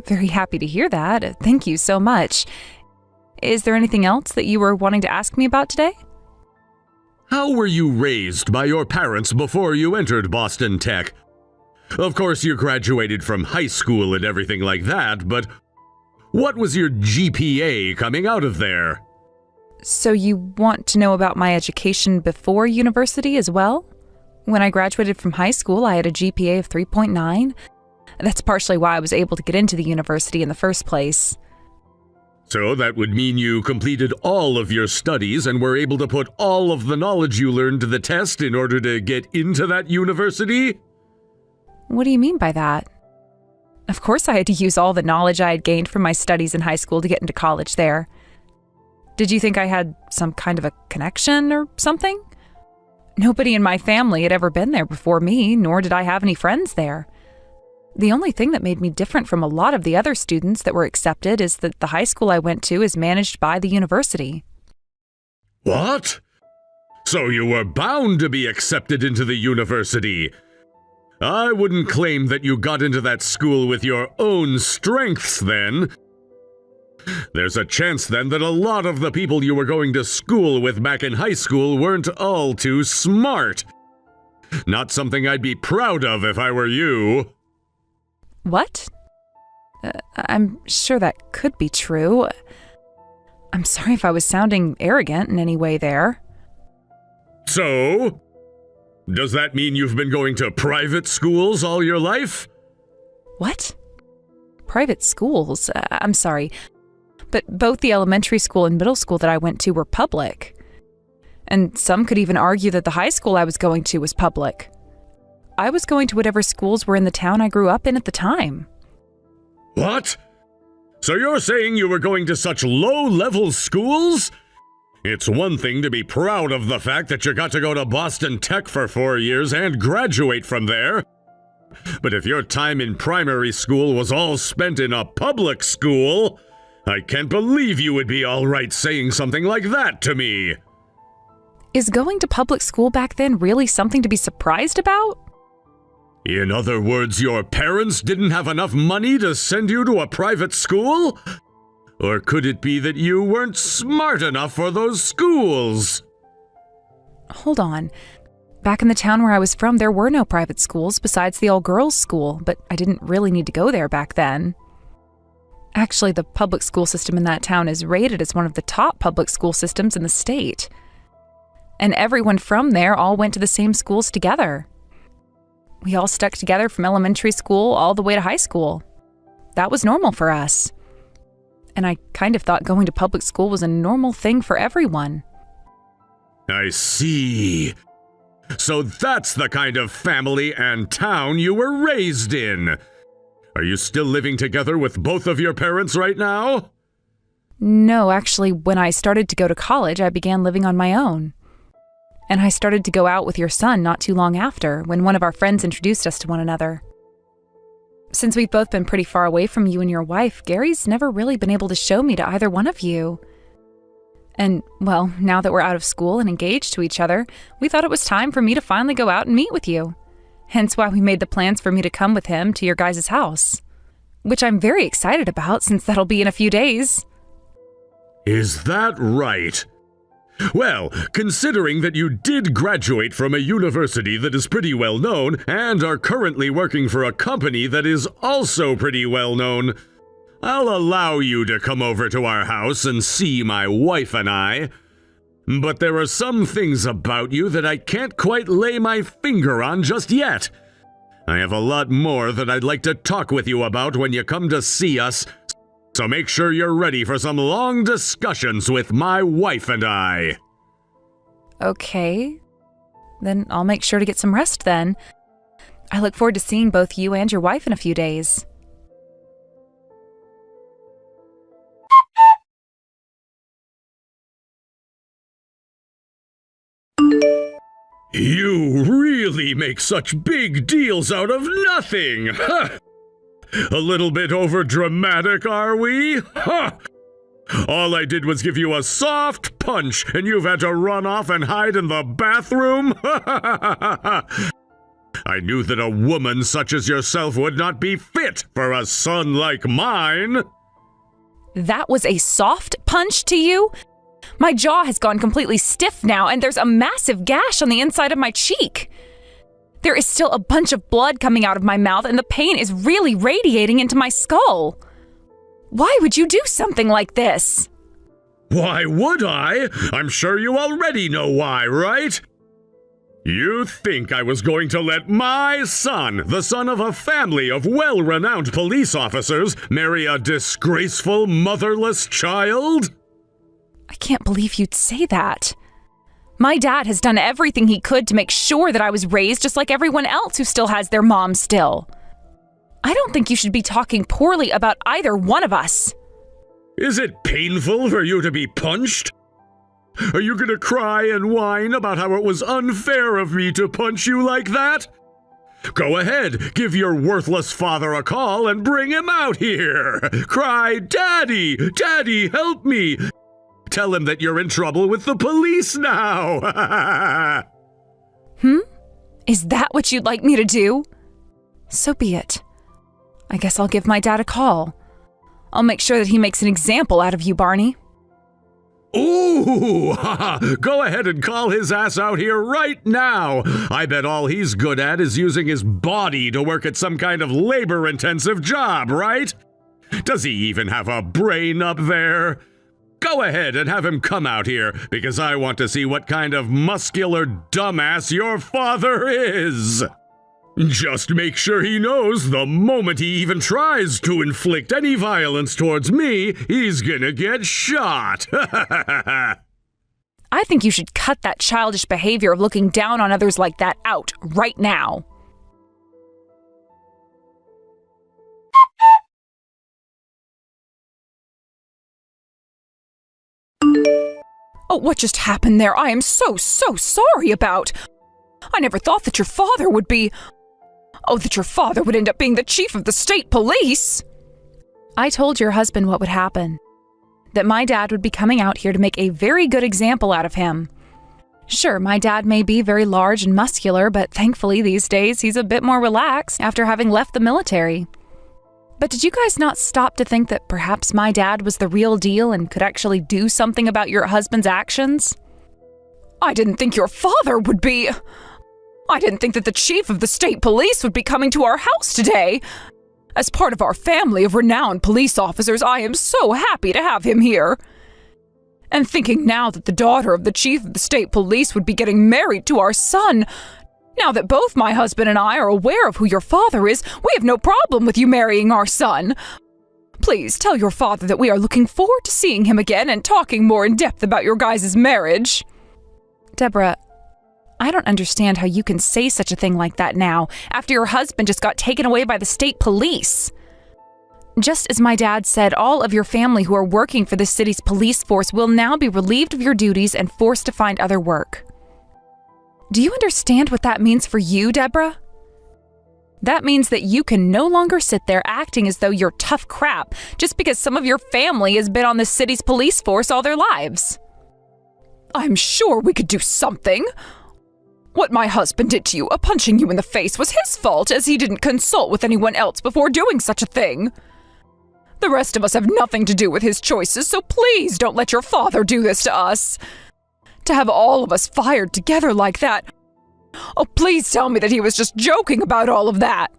very happy to hear that. Thank you so much. Is there anything else that you were wanting to ask me about today? How were you raised by your parents before you entered Boston Tech? Of course, you graduated from high school and everything like that, but what was your GPA coming out of there? So you want to know about my education before university as well? When I graduated from high school, I had a GPA of 3.9. That's partially why I was able to get into the university in the first place. So that would mean you completed all of your studies and were able to put all of the knowledge you learned to the test in order to get into that university? What do you mean by that? Of course I had to use all the knowledge I had gained from my studies in high school to get into college there. Did you think I had some kind of a connection or something? Nobody in my family had ever been there before me, nor did I have any friends there. The only thing that made me different from a lot of the other students that were accepted is that the high school I went to is managed by the university. What? So you were bound to be accepted into the university. I wouldn't claim that you got into that school with your own strengths then. There's a chance then that a lot of the people you were going to school with back in high school weren't all too smart. Not something I'd be proud of if I were you. What? I'm sure that could be true. I'm sorry if I was sounding arrogant in any way there. So? Does that mean you've been going to private schools all your life? What? Private schools? I'm sorry. But both the elementary school and middle school that I went to were public. And some could even argue that the high school I was going to was public. I was going to whatever schools were in the town I grew up in at the time. What? So you're saying you were going to such low-level schools? It's one thing to be proud of the fact that you got to go to Boston Tech for 4 years and graduate from there. But if your time in primary school was all spent in a public school, I can't believe you would be all right saying something like that to me. Is going to public school back then really something to be surprised about? In other words, your parents didn't have enough money to send you to a private school? Or could it be that you weren't smart enough for those schools? Hold on. Back in the town where I was from, there were no private schools besides the all-girls school, but I didn't really need to go there back then. Actually, the public school system in that town is rated as one of the top public school systems in the state. And everyone from there all went to the same schools together. We all stuck together from elementary school all the way to high school. That was normal for us. And I kind of thought going to public school was a normal thing for everyone. I see. So that's the kind of family and town you were raised in. Are you still living together with both of your parents right now? No, actually, when I started to go to college, I began living on my own. And I started to go out with your son not too long after, when one of our friends introduced us to one another. Since we've both been pretty far away from you and your wife, Gary's never really been able to show me to either one of you. And, well, now that we're out of school and engaged to each other, we thought it was time for me to finally go out and meet with you. Hence why we made the plans for me to come with him to your guys' house. Which I'm very excited about, since that'll be in a few days. Is that right? Well, considering that you did graduate from a university that is pretty well known and are currently working for a company that is also pretty well known, I'll allow you to come over to our house and see my wife and I. But there are some things about you that I can't quite lay my finger on just yet. I have a lot more that I'd like to talk with you about when you come to see us, so make sure you're ready for some long discussions with my wife and I. Okay. Then I'll make sure to get some rest then. I look forward to seeing both you and your wife in a few days. You really make such big deals out of nothing! Huh. A little bit over-dramatic, are we? Huh. All I did was give you a soft punch, and you've had to run off and hide in the bathroom? I knew that a woman such as yourself would not be fit for a son like mine. That was a soft punch to you? My jaw has gone completely stiff now, and there's a massive gash on the inside of my cheek. There is still a bunch of blood coming out of my mouth, and the pain is really radiating into my skull. Why would you do something like this? Why would I? I'm sure you already know why, right? You think I was going to let my son, the son of a family of well-renowned police officers, marry a disgraceful, motherless child? I can't believe you'd say that. My dad has done everything he could to make sure that I was raised just like everyone else who still has their mom still. I don't think you should be talking poorly about either one of us. Is it painful for you to be punched? Are you gonna cry and whine about how it was unfair of me to punch you like that? Go ahead, give your worthless father a call and bring him out here. Cry, Daddy! Daddy, help me! Tell him that you're in trouble with the police now! Is that what you'd like me to do? So be it. I guess I'll give my dad a call. I'll make sure that he makes an example out of you, Barney. Ooh! Go ahead and call his ass out here right now! I bet all he's good at is using his body to work at some kind of labor-intensive job, right? Does he even have a brain up there? Go ahead and have him come out here, because I want to see what kind of muscular dumbass your father is! Just make sure he knows the moment he even tries to inflict any violence towards me, he's gonna get shot! I think you should cut that childish behavior of looking down on others like that out right now. Oh, what just happened there? I am so sorry about. I never thought that your father would be... Oh, that your father would end up being the chief of the state police! I told your husband what would happen. That my dad would be coming out here to make a very good example out of him. Sure, my dad may be very large and muscular, but thankfully these days he's a bit more relaxed after having left the military. But did you guys not stop to think that perhaps my dad was the real deal and could actually do something about your husband's actions? I didn't think your father would be... I didn't think that the chief of the state police would be coming to our house today. As part of our family of renowned police officers, I am so happy to have him here. And thinking now that the daughter of the chief of the state police would be getting married to our son, now that both my husband and I are aware of who your father is, we have no problem with you marrying our son. Please tell your father that we are looking forward to seeing him again and talking more in depth about your guys' marriage. Deborah, I don't understand how you can say such a thing like that now, after your husband just got taken away by the state police. Just as my dad said, all of your family who are working for the city's police force will now be relieved of your duties and forced to find other work. Do you understand what that means for you, Deborah? That means that you can no longer sit there acting as though you're tough crap just because some of your family has been on the city's police force all their lives. I'm sure we could do something. What my husband did to you, punching you in the face, was his fault, as he didn't consult with anyone else before doing such a thing. The rest of us have nothing to do with his choices, so please don't let your father do this to us. To have all of us fired together like that. Oh, please tell me that he was just joking about all of that.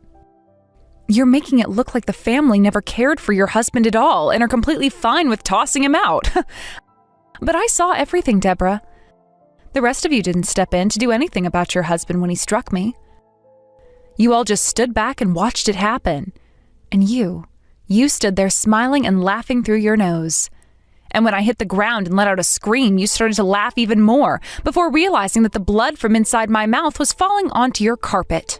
You're making it look like the family never cared for your husband at all and are completely fine with tossing him out. But I saw everything, Deborah. The rest of you didn't step in to do anything about your husband when he struck me. You all just stood back and watched it happen. And you stood there smiling and laughing through your nose. And when I hit the ground and let out a scream, you started to laugh even more, before realizing that the blood from inside my mouth was falling onto your carpet.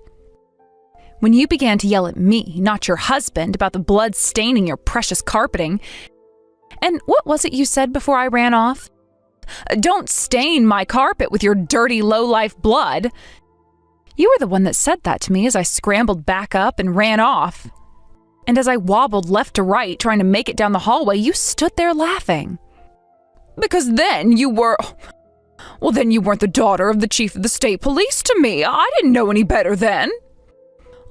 When you began to yell at me, not your husband, about the blood staining your precious carpeting. And what was it you said before I ran off? Don't stain my carpet with your dirty, low-life blood. You were the one that said that to me as I scrambled back up and ran off. And as I wobbled left to right, trying to make it down the hallway, you stood there laughing. Because then you were... Well, then you weren't the daughter of the chief of the state police to me. I didn't know any better then.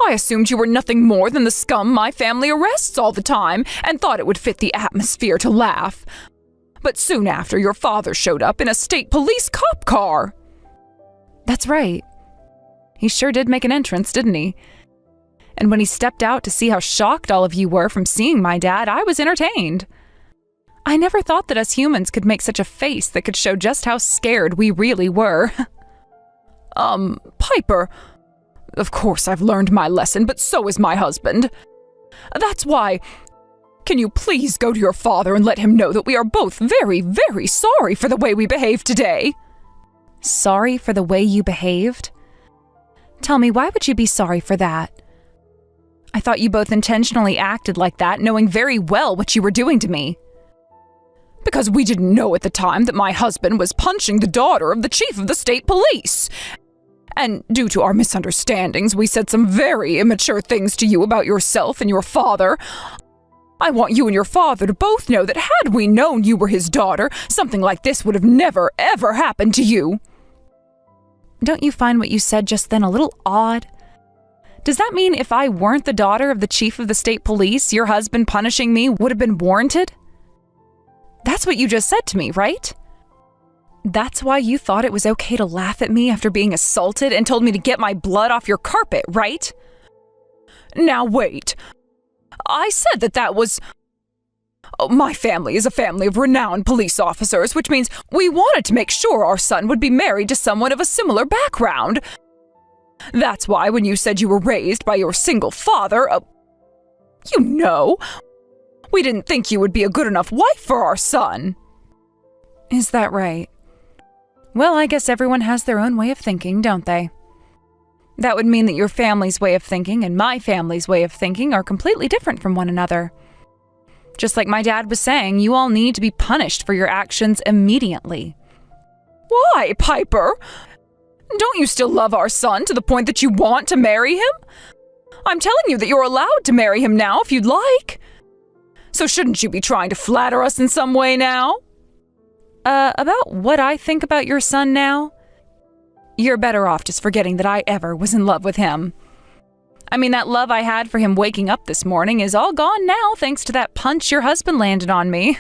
I assumed you were nothing more than the scum my family arrests all the time, and thought it would fit the atmosphere to laugh. But soon after, your father showed up in a state police cop car. That's right. He sure did make an entrance, didn't he? And when he stepped out to see how shocked all of you were from seeing my dad, I was entertained. I never thought that us humans could make such a face that could show just how scared we really were. Piper, of course I've learned my lesson, but so has my husband. That's why, can you please go to your father and let him know that we are both very, very sorry for the way we behaved today? Sorry for the way you behaved? Tell me, why would you be sorry for that? I thought you both intentionally acted like that, knowing very well what you were doing to me. Because we didn't know at the time that my husband was punching the daughter of the chief of the state police. And due to our misunderstandings, we said some very immature things to you about yourself and your father. I want you and your father to both know that had we known you were his daughter, something like this would have never, ever happened to you. Don't you find what you said just then a little odd? Does that mean if I weren't the daughter of the chief of the state police, your husband punishing me would have been warranted? That's what you just said to me, right? That's why you thought it was okay to laugh at me after being assaulted and told me to get my blood off your carpet, right? Now wait. I said that was... My family is a family of renowned police officers, which means we wanted to make sure our son would be married to someone of a similar background. That's why when you said you were raised by your single father, we didn't think you would be a good enough wife for our son. Is that right? Well, I guess everyone has their own way of thinking, don't they? That would mean that your family's way of thinking and my family's way of thinking are completely different from one another. Just like my dad was saying, you all need to be punished for your actions immediately. Why, Piper? Don't you still love our son to the point that you want to marry him? I'm telling you that you're allowed to marry him now if you'd like. So shouldn't you be trying to flatter us in some way now? About what I think about your son now? You're better off just forgetting that I ever was in love with him. I mean, that love I had for him waking up this morning is all gone now thanks to that punch your husband landed on me.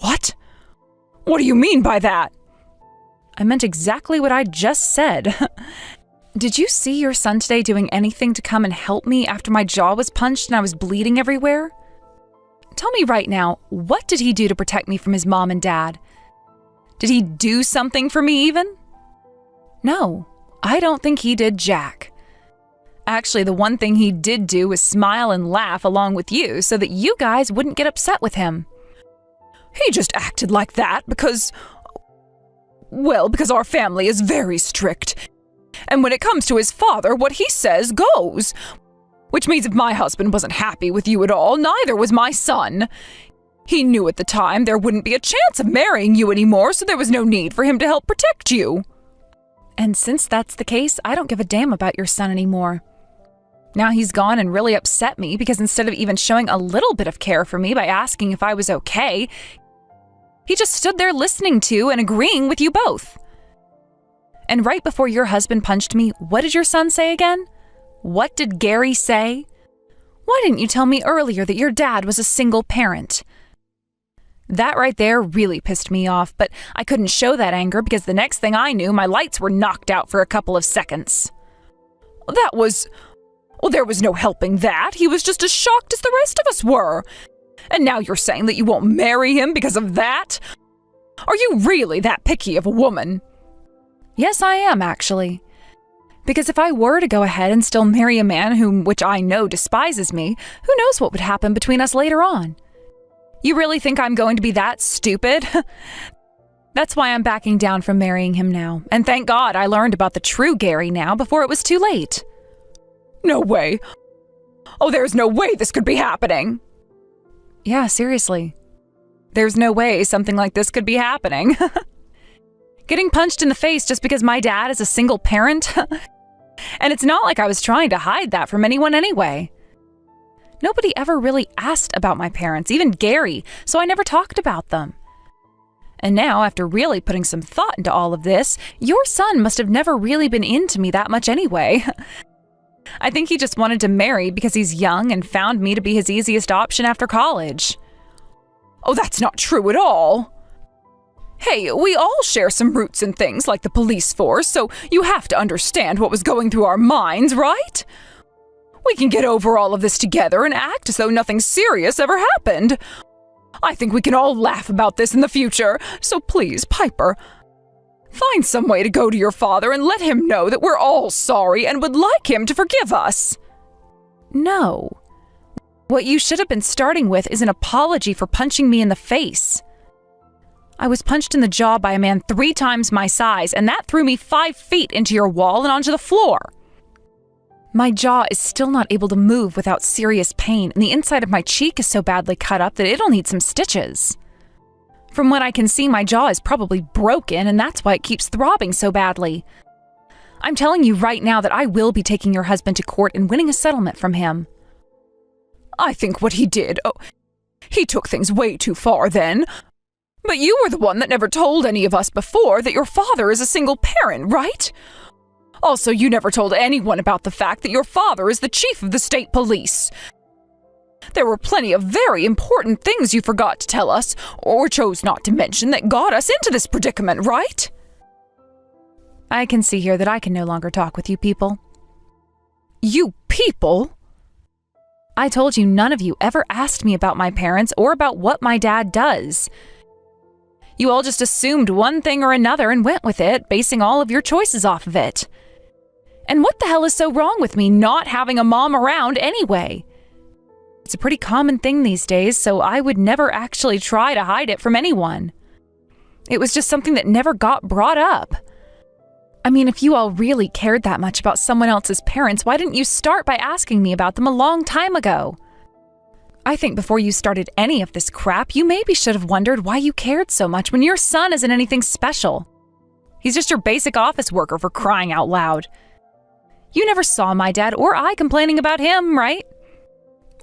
What? What do you mean by that? I meant exactly what I just said. Did you see your son today doing anything to come and help me after my jaw was punched and I was bleeding everywhere? Tell me right now, what did he do to protect me from his mom and dad? Did he do something for me even? No, I don't think he did jack. Actually, the one thing he did do was smile and laugh along with you so that you guys wouldn't get upset with him. He just acted like that because our family is very strict. And when it comes to his father, what he says goes. Which means if my husband wasn't happy with you at all, neither was my son. He knew at the time there wouldn't be a chance of marrying you anymore, so there was no need for him to help protect you. And since that's the case, I don't give a damn about your son anymore. Now he's gone and really upset me because instead of even showing a little bit of care for me by asking if I was okay, he just stood there listening to and agreeing with you both. And right before your husband punched me, what did your son say again? What did Gary say? Why didn't you tell me earlier that your dad was a single parent? That right there really pissed me off, but I couldn't show that anger because the next thing I knew, my lights were knocked out for a couple of seconds. There was no helping that. He was just as shocked as the rest of us were. And now you're saying that you won't marry him because of that? Are you really that picky of a woman? Yes, I am, actually. Because if I were to go ahead and still marry a man which I know despises me, who knows what would happen between us later on? You really think I'm going to be that stupid? That's why I'm backing down from marrying him now. And thank God I learned about the true Gary now before it was too late. No way. Oh, there's no way this could be happening. Yeah, seriously. There's no way something like this could be happening. Getting punched in the face just because my dad is a single parent? And it's not like I was trying to hide that from anyone anyway. Nobody ever really asked about my parents, even Gary, so I never talked about them. And now, after really putting some thought into all of this, your son must have never really been into me that much anyway. I think he just wanted to marry because he's young and found me to be his easiest option after college. Oh, that's not true at all. Hey, we all share some roots in things like the police force, so you have to understand what was going through our minds, right? We can get over all of this together and act as though nothing serious ever happened. I think we can all laugh about this in the future, so please, Piper, find some way to go to your father and let him know that we're all sorry and would like him to forgive us. No. What you should have been starting with is an apology for punching me in the face. I was punched in the jaw by a man 3 times my size, and that threw me 5 feet into your wall and onto the floor. My jaw is still not able to move without serious pain, and the inside of my cheek is so badly cut up that it'll need some stitches. From what I can see, my jaw is probably broken, and that's why it keeps throbbing so badly. I'm telling you right now that I will be taking your husband to court and winning a settlement from him. I think what he did, he took things way too far then. But you were the one that never told any of us before that your father is a single parent, right? Also, you never told anyone about the fact that your father is the chief of the state police. There were plenty of very important things you forgot to tell us, or chose not to mention, that got us into this predicament, right? I can see here that I can no longer talk with you people. You people? I told you none of you ever asked me about my parents or about what my dad does. You all just assumed one thing or another and went with it, basing all of your choices off of it. And what the hell is so wrong with me not having a mom around anyway? It's a pretty common thing these days, so I would never actually try to hide it from anyone. It was just something that never got brought up. I mean, if you all really cared that much about someone else's parents, why didn't you start by asking me about them a long time ago? I think before you started any of this crap, you maybe should have wondered why you cared so much when your son isn't anything special. He's just your basic office worker, for crying out loud. You never saw my dad or I complaining about him, right?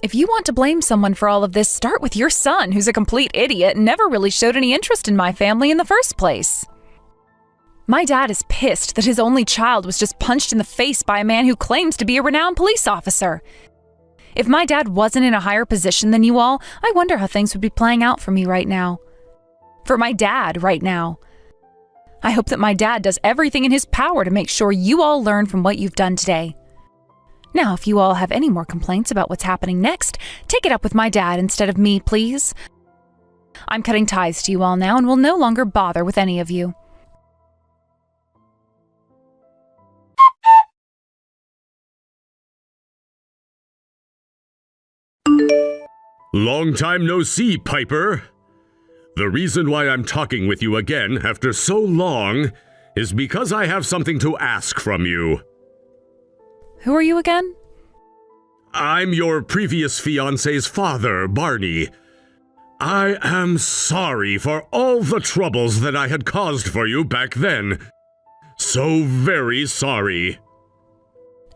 If you want to blame someone for all of this, start with your son, who's a complete idiot and never really showed any interest in my family in the first place. My dad is pissed that his only child was just punched in the face by a man who claims to be a renowned police officer. If my dad wasn't in a higher position than you all, I wonder how things would be playing out for me right now. For my dad right now. I hope that my dad does everything in his power to make sure you all learn from what you've done today. Now, if you all have any more complaints about what's happening next, take it up with my dad instead of me, please. I'm cutting ties to you all now and will no longer bother with any of you. Long time no see, Piper. The reason why I'm talking with you again after so long is because I have something to ask from you. Who are you again? I'm your previous fiancé's father, Barney. I am sorry for all the troubles that I had caused for you back then. So very sorry.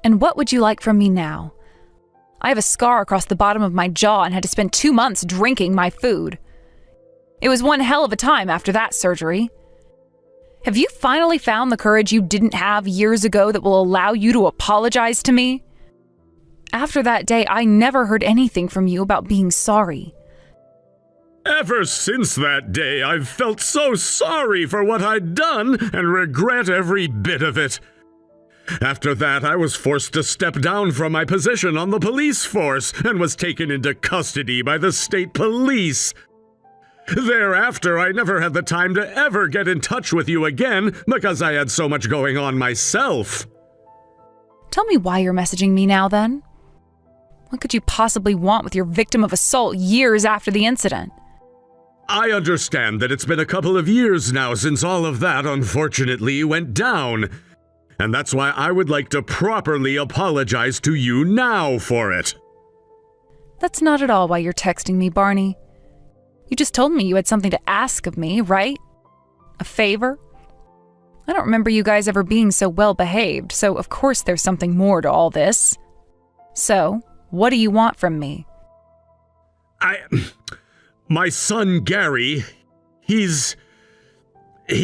And what would you like from me now? I have a scar across the bottom of my jaw and had to spend 2 months drinking my food. It was one hell of a time after that surgery. Have you finally found the courage you didn't have years ago that will allow you to apologize to me? After that day, I never heard anything from you about being sorry. Ever since that day, I've felt so sorry for what I'd done and regret every bit of it. After that, I was forced to step down from my position on the police force and was taken into custody by the state police. Thereafter, I never had the time to ever get in touch with you again because I had so much going on myself. Tell me why you're messaging me now, then. What could you possibly want with your victim of assault years after the incident? I understand that it's been a couple of years now since all of that, unfortunately, went down. And that's why I would like to properly apologize to you now for it. That's not at all why you're texting me, Barney. You just told me you had something to ask of me, right? A favor? I don't remember you guys ever being so well behaved, so of course there's something more to all this. So, what do you want from me? My son Gary, he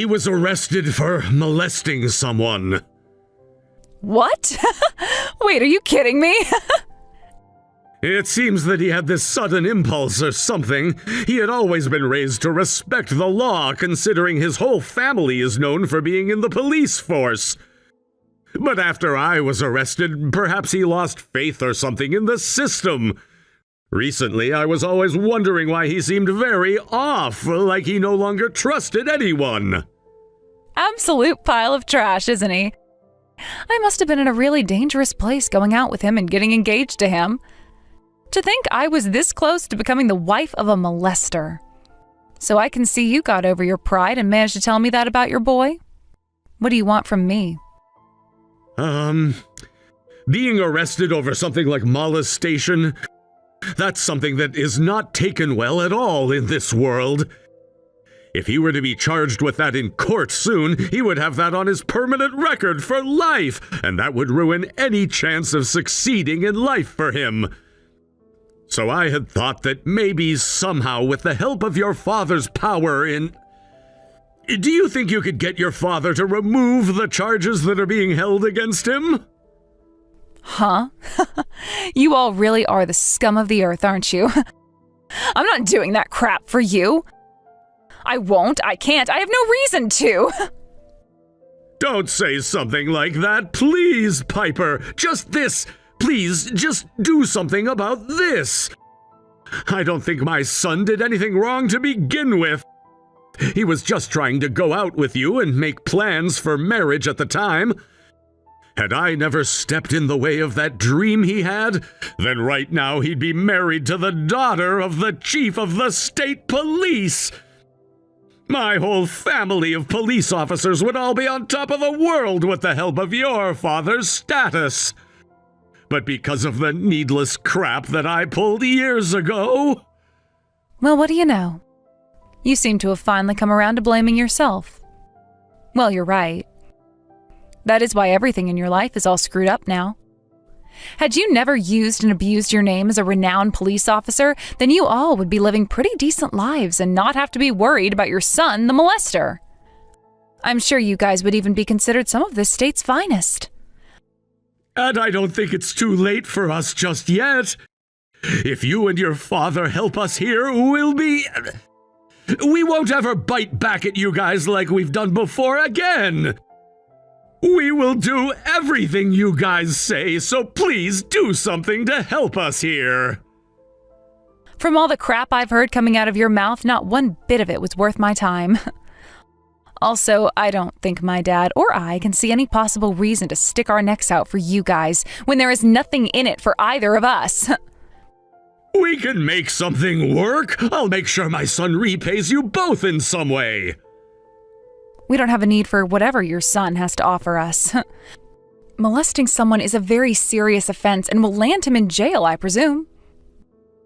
was arrested for molesting someone. What? Wait, are you kidding me? It seems that he had this sudden impulse or something. He had always been raised to respect the law, considering his whole family is known for being in the police force. But after I was arrested, perhaps he lost faith or something in the system. Recently, I was always wondering why he seemed very off, like he no longer trusted anyone. Absolute pile of trash, isn't he? I must have been in a really dangerous place going out with him and getting engaged to him. To think I was this close to becoming the wife of a molester. So I can see you got over your pride and managed to tell me that about your boy. What do you want from me? Being arrested over something like molestation, that's something that is not taken well at all in this world. If he were to be charged with that in court soon, he would have that on his permanent record for life, and that would ruin any chance of succeeding in life for him. So I had thought that maybe somehow, with the help of your father's power in... Do you think you could get your father to remove the charges that are being held against him? Huh? You all really are the scum of the earth, aren't you? I'm not doing that crap for you. I won't, I can't, I have no reason to. Don't say something like that, please, Piper. Just this. Please, just do something about this. I don't think my son did anything wrong to begin with. He was just trying to go out with you and make plans for marriage at the time. Had I never stepped in the way of that dream he had, then right now he'd be married to the daughter of the chief of the state police. My whole family of police officers would all be on top of the world with the help of your father's status. But because of the needless crap that I pulled years ago... Well, what do you know? You seem to have finally come around to blaming yourself. Well, you're right. That is why everything in your life is all screwed up now. Had you never used and abused your name as a renowned police officer, then you all would be living pretty decent lives and not have to be worried about your son, the molester. I'm sure you guys would even be considered some of this state's finest. And I don't think it's too late for us just yet. If you and your father help us here, we won't ever bite back at you guys like we've done before again. We will do everything you guys say, so please do something to help us here. From all the crap I've heard coming out of your mouth, not one bit of it was worth my time. Also, I don't think my dad or I can see any possible reason to stick our necks out for you guys when there is nothing in it for either of us. We can make something work. I'll make sure my son repays you both in some way. We don't have a need for whatever your son has to offer us. Molesting someone is a very serious offense and will land him in jail, I presume.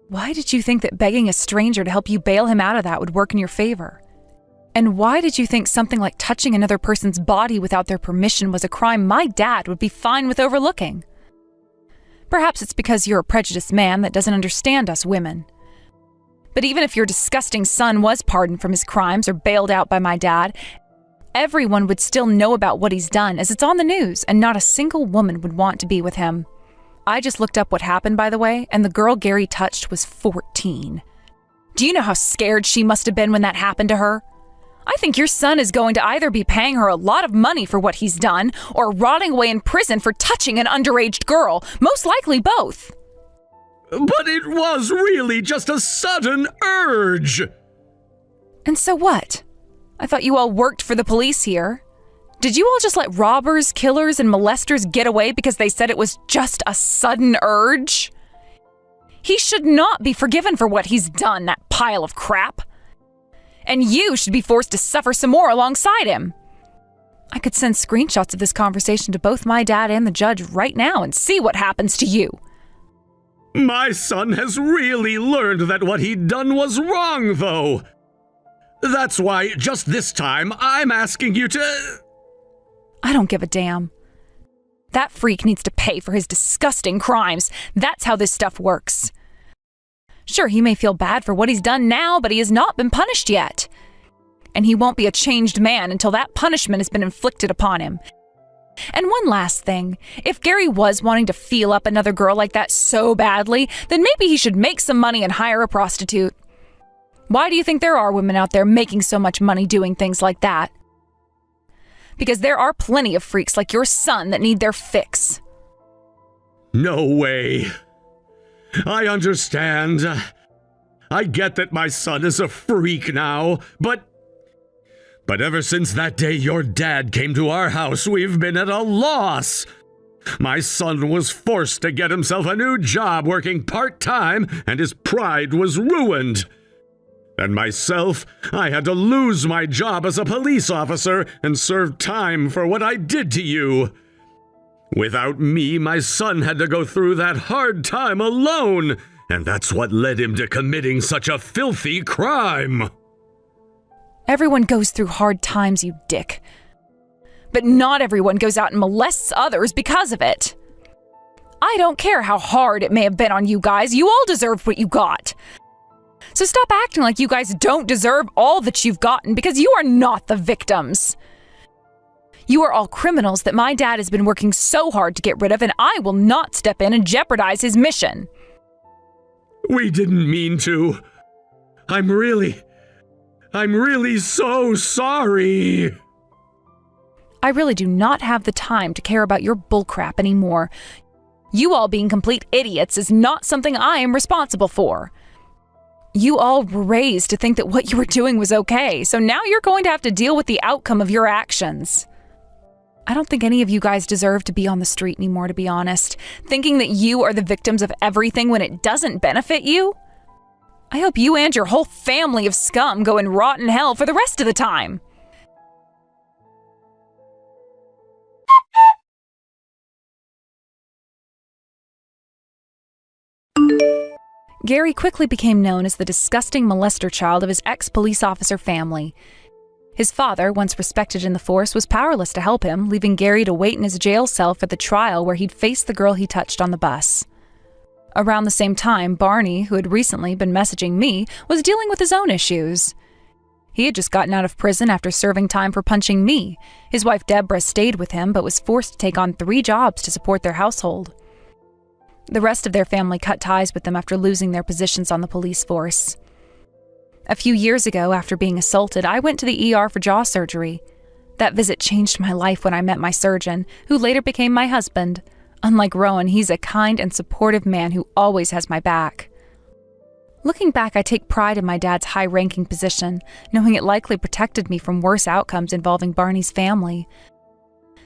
Why did you think that begging a stranger to help you bail him out of that would work in your favor? And why did you think something like touching another person's body without their permission was a crime my dad would be fine with overlooking? Perhaps it's because you're a prejudiced man that doesn't understand us women. But even if your disgusting son was pardoned from his crimes or bailed out by my dad, everyone would still know about what he's done, as it's on the news, and not a single woman would want to be with him. I just looked up what happened, by the way, and the girl Gary touched was 14. Do you know how scared she must have been when that happened to her? I think your son is going to either be paying her a lot of money for what he's done, or rotting away in prison for touching an underage girl, most likely both. But it was really just a sudden urge. And so what? I thought you all worked for the police here. Did you all just let robbers, killers, and molesters get away because they said it was just a sudden urge? He should not be forgiven for what he's done, that pile of crap. And you should be forced to suffer some more alongside him. I could send screenshots of this conversation to both my dad and the judge right now and see what happens to you. My son has really learned that what he'd done was wrong, though. That's why, just this time, I'm asking you to... I don't give a damn. That freak needs to pay for his disgusting crimes. That's how this stuff works. Sure, he may feel bad for what he's done now, but he has not been punished yet. And he won't be a changed man until that punishment has been inflicted upon him. And one last thing. If Gary was wanting to feel up another girl like that so badly, then maybe he should make some money and hire a prostitute. Why do you think there are women out there making so much money doing things like that? Because there are plenty of freaks like your son that need their fix. No way. I understand. I get that my son is a freak now, but ever since that day your dad came to our house, we've been at a loss. My son was forced to get himself a new job working part-time, and his pride was ruined. And myself, I had to lose my job as a police officer and serve time for what I did to you. Without me, my son had to go through that hard time alone, and that's what led him to committing such a filthy crime. Everyone goes through hard times, you dick. But not everyone goes out and molests others because of it. I don't care how hard it may have been on you guys, you all deserved what you got. So stop acting like you guys don't deserve all that you've gotten, because you are not the victims. You are all criminals that my dad has been working so hard to get rid of, and I will not step in and jeopardize his mission. We didn't mean to. I'm really so sorry. I really do not have the time to care about your bullcrap anymore. You all being complete idiots is not something I am responsible for. You all were raised to think that what you were doing was okay, so now you're going to have to deal with the outcome of your actions. I don't think any of you guys deserve to be on the street anymore, to be honest. Thinking that you are the victims of everything when it doesn't benefit you? I hope you and your whole family of scum go and rot in hell for the rest of the time. Gary quickly became known as the disgusting molester child of his ex-police officer family. His father, once respected in the force, was powerless to help him, leaving Gary to wait in his jail cell for the trial where he'd face the girl he touched on the bus. Around the same time, Barney, who had recently been messaging me, was dealing with his own issues. He had just gotten out of prison after serving time for punching me. His wife Deborah stayed with him but was forced to take on 3 jobs to support their household. The rest of their family cut ties with them after losing their positions on the police force. A few years ago, after being assaulted, I went to the ER for jaw surgery. That visit changed my life when I met my surgeon, who later became my husband. Unlike Rowan, he's a kind and supportive man who always has my back. Looking back, I take pride in my dad's high-ranking position, knowing it likely protected me from worse outcomes involving Barney's family.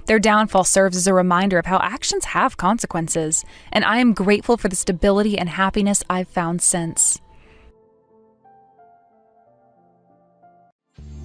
Their downfall serves as a reminder of how actions have consequences, and I am grateful for the stability and happiness I've found since.